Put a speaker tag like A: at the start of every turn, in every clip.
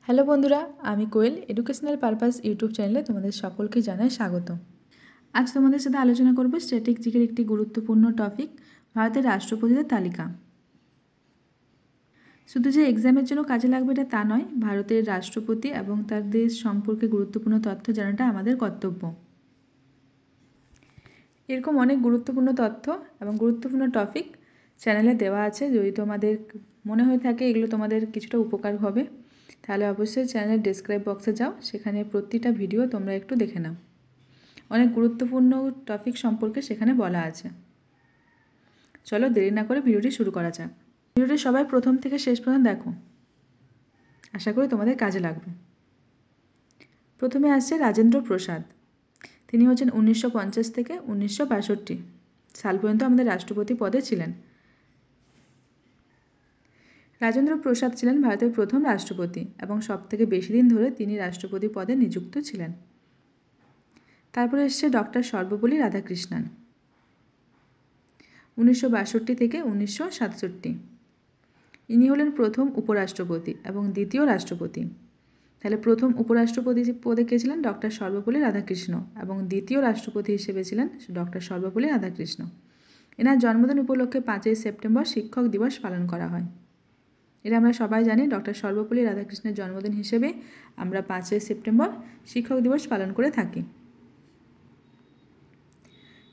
A: Hello বন্ধুরা, আমি কোয়েল educational purpose YouTube চ্যানেলে তোমাদের সকলকে জানাই স্বাগত। আজ তোমাদের সাথে আলোচনা করব স্ট্যাটিক জিকের একটি গুরুত্বপূর্ণ টপিক, ভারতের রাষ্ট্রপতিদের তালিকা। শুধু যে এক্সামের জন্য কাজে লাগবে এটা তা নয়, ভারতের রাষ্ট্রপতি এবং তার দেশ সম্পর্কে গুরুত্বপূর্ণ তথ্য জানাটা আমাদের কর্তব্য। এরকম অনেক গুরুত্বপূর্ণ তথ্য এবং গুরুত্বপূর্ণ টপিক চ্যানেলে দেওয়া আছে। যদি তোমাদের মনে হয়ে থাকে এগুলো তোমাদের কিছুটা উপকার হবে, তাহলে অবশ্যই চ্যানেলের ডেসক্রাইব বক্সে যাও, সেখানে প্রতিটা ভিডিও তোমরা একটু দেখে নাও। অনেক গুরুত্বপূর্ণ টপিক সম্পর্কে সেখানে বলা আছে। চলো দেরি না করে ভিডিওটি শুরু করা যাক। ভিডিওটি সবাই প্রথম থেকে শেষ পর্যন্ত দেখো, আশা করি তোমাদের কাজে লাগবে। প্রথমে আসছে রাজেন্দ্র প্রসাদ। তিনি হচ্ছেন 1950 থেকে 1962 সাল পর্যন্ত আমাদের রাষ্ট্রপতি পদে ছিলেন। রাজেন্দ্র প্রসাদ ছিলেন ভারতের প্রথম রাষ্ট্রপতি এবং সবথেকে বেশি দিন ধরে তিনি রাষ্ট্রপতি পদে নিযুক্ত ছিলেন। তারপরে এসছে ডক্টর সর্বপল্লী রাধাকৃষ্ণন, 1962 থেকে 1967। ইনি হলেন প্রথম উপরাষ্ট্রপতি এবং দ্বিতীয় রাষ্ট্রপতি। তাহলে প্রথম উপরাষ্ট্রপতি পদে কে ছিলেন? ডক্টর সর্বপল্লী রাধাকৃষ্ণ, এবং দ্বিতীয় রাষ্ট্রপতি হিসেবে ছিলেন ডক্টর সর্বপল্লী রাধাকৃষ্ণ। এনার জন্মদিন উপলক্ষে 5ই সেপ্টেম্বর শিক্ষক দিবস পালন করা হয়। এটা আমরা সবাই জানি, ডক্টর সর্বপল্লী রাধাকৃষ্ণের জন্মদিন হিসেবে আমরা 5ই সেপ্টেম্বর শিক্ষক দিবস পালন করে থাকি।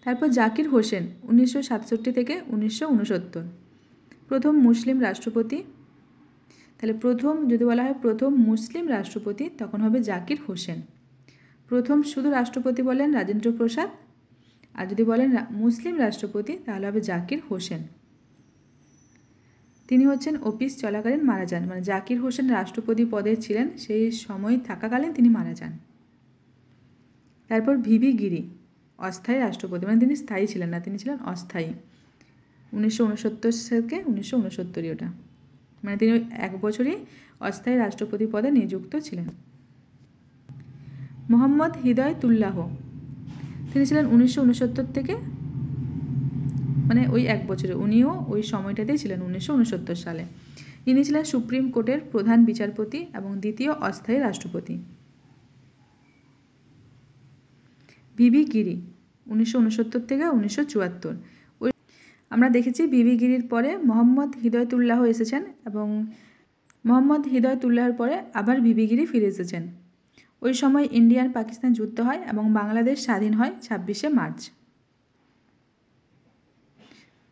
A: তারপর জাকির হোসেন, 1967 থেকে 1969, প্রথম মুসলিম রাষ্ট্রপতি। তাহলে প্রথম যদি বলা হয় প্রথম মুসলিম রাষ্ট্রপতি, তখন হবে জাকির হোসেন। প্রথম শুধু রাষ্ট্রপতি বলেন রাজেন্দ্র প্রসাদ, আর যদি বলেন মুসলিম রাষ্ট্রপতি তাহলে হবে জাকির হোসেন। তিনি হচ্ছেন অফিস চলাকালীন মারা যান, মানে জাকির হোসেন রাষ্ট্রপতি পদে ছিলেন সেই সময় থাকাকালীন তিনি মারা যান। তারপর ভিভি গিরি, অস্থায়ী রাষ্ট্রপতি, মানে তিনি স্থায়ী ছিলেন না, তিনি ছিলেন অস্থায়ী। 1969 থেকে 1969 ওটা, মানে তিনি 1 বছরই অস্থায়ী রাষ্ট্রপতি পদে নিযুক্ত ছিলেন। মোহাম্মদ হিদায়তুল্লাহ, তিনি ছিলেন 1969 থেকে, মানে ওই 1 বছরে, উনিও ওই সময়টাতেই ছিলেন 1969 সালে। ইনি ছিলেন সুপ্রিম কোর্টের প্রধান বিচারপতি এবং দ্বিতীয় অস্থায়ী রাষ্ট্রপতি। ভিভি গিরি, 1969 থেকে 1974। ওই আমরা দেখেছি ভিভি গিরির পরে মোহাম্মদ হিদায়তুল্লাহ এসেছেন, এবং মোহাম্মদ হিদায়তুল্লাহর পরে আবার ভিভি গিরি ফিরে এসেছেন। ওই সময় ইন্ডিয়ান পাকিস্তান যুদ্ধ হয় এবং বাংলাদেশ স্বাধীন হয় 26শে মার্চ।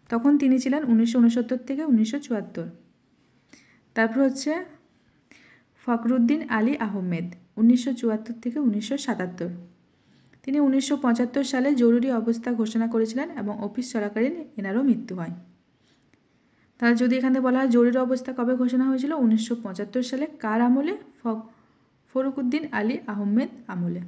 A: তখন তিনি ছিলেন 1969 থেকে 1974। তারপর হচ্ছে ফখরুদ্দিন আলী আহমেদ, 1974 থেকে 1977। তিনি 1975 সালে জরুরি অবস্থা ঘোষণা করেছিলেন এবং অফিস চলাকালীন এনারও মৃত্যু হয়। তাহলে যদি এখানে বলা হয় জরুরি অবস্থা কবে ঘোষণা হয়েছিল? 1975 সালে। কার আমলে? ফখরুদ্দিন আলী আহমেদ আমলে।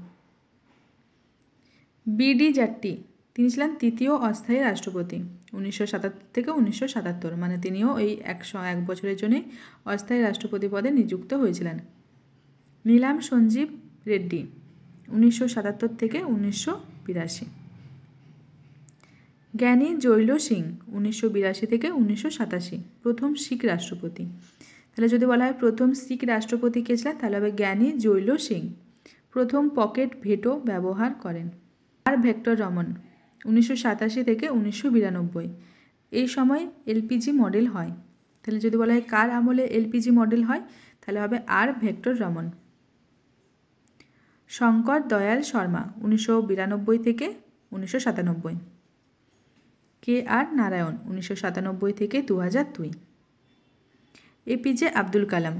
A: বিডি জাট্টি, তিনি ছিলেন তৃতীয় অস্থায়ী রাষ্ট্রপতি 1977 থেকে 1977, মানে তিনিও এই 101 বছরের জন্যই অস্থায়ী রাষ্ট্রপতি পদে নিযুক্ত হয়েছিলেন। নীলাম সঞ্জীব রেড্ডি, 1977 থেকে 1982। জ্ঞানী জৈল সিং, 1982 থেকে 1987, প্রথম শিখ রাষ্ট্রপতি। তাহলে যদি বলা হয় প্রথম শিখ রাষ্ট্রপতি কে ছিলেন, তাহলে হবে জ্ঞানী জৈল সিং। প্রথম পকেট ভেটো ব্যবহার করেন। আর ভেক্টর রমন, 1987 থেকে 1992। এই সময় এলপিজি মডেল হয়। তাহলে যদি বলা হয় কার আমলে এলপিজি মডেল হয়, তাহলে হবে আর ভেক্টর রমন। শঙ্কর দয়াল শর্মা, 1992 থেকে 1997। কে আর নারায়ণ, 1997 থেকে 2002। এপিজে আব্দুল কালাম,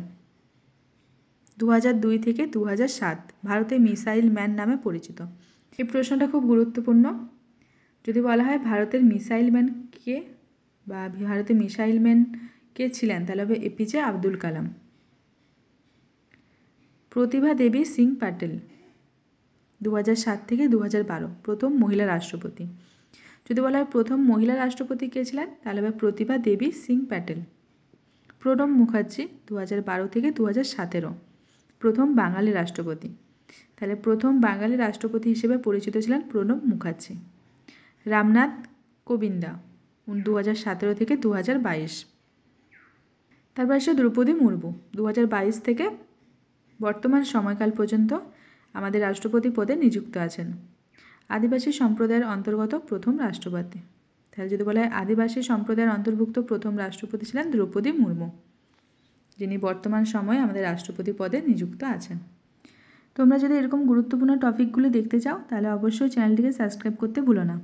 A: 2002 থেকে 2007, ভারতে মিসাইল ম্যান নামে পরিচিত। এই প্রশ্নটা খুব গুরুত্বপূর্ণ। যদি বলা হয় ভারতের মিসাইল ম্যান কে, বা ভারতের মিসাইল ম্যান কে ছিলেন, তাহলে হবে এপিজে আব্দুল কালাম। প্রতিভা দেবী সিং পাটেল, 2007 থেকে 2012, প্রথম মহিলা রাষ্ট্রপতি। যদি বলা হয় প্রথম মহিলা রাষ্ট্রপতি কে ছিলেন, তাহলে হবে প্রতিভা দেবী সিং পাটেল। প্রণব মুখার্জি, 2012 থেকে 2017, প্রথম বাঙালি রাষ্ট্রপতি। তাহলে প্রথম বাঙালি রাষ্ট্রপতি হিসেবে পরিচিত ছিলেন প্রণব মুখার্জি। রামনাথ কোবিন্দা, 2017 থেকে 2022। তারপর আসছে দ্রৌপদী মুর্মু, 2022 থেকে বর্তমান সময়কাল পর্যন্ত আমাদের রাষ্ট্রপতি পদে নিযুক্ত আছেন? আদিবাসী সম্প্রদায়ের অন্তর্গত প্রথম রাষ্ট্রপতি। তাহলে যদি বলা হয় আদিবাসী সম্প্রদায়ের অন্তর্ভুক্ত প্রথম রাষ্ট্রপতি ছিলেন দ্রৌপদী মুর্মু, যিনি বর্তমান সময়ে আমাদের রাষ্ট্রপতি পদে নিযুক্ত আছেন। তোমরা যদি এরকম গুরুত্বপূর্ণ টপিকগুলি দেখতে চাও তাহলে অবশ্যই চ্যানেলটিকে সাবস্ক্রাইব করতে ভুলো না।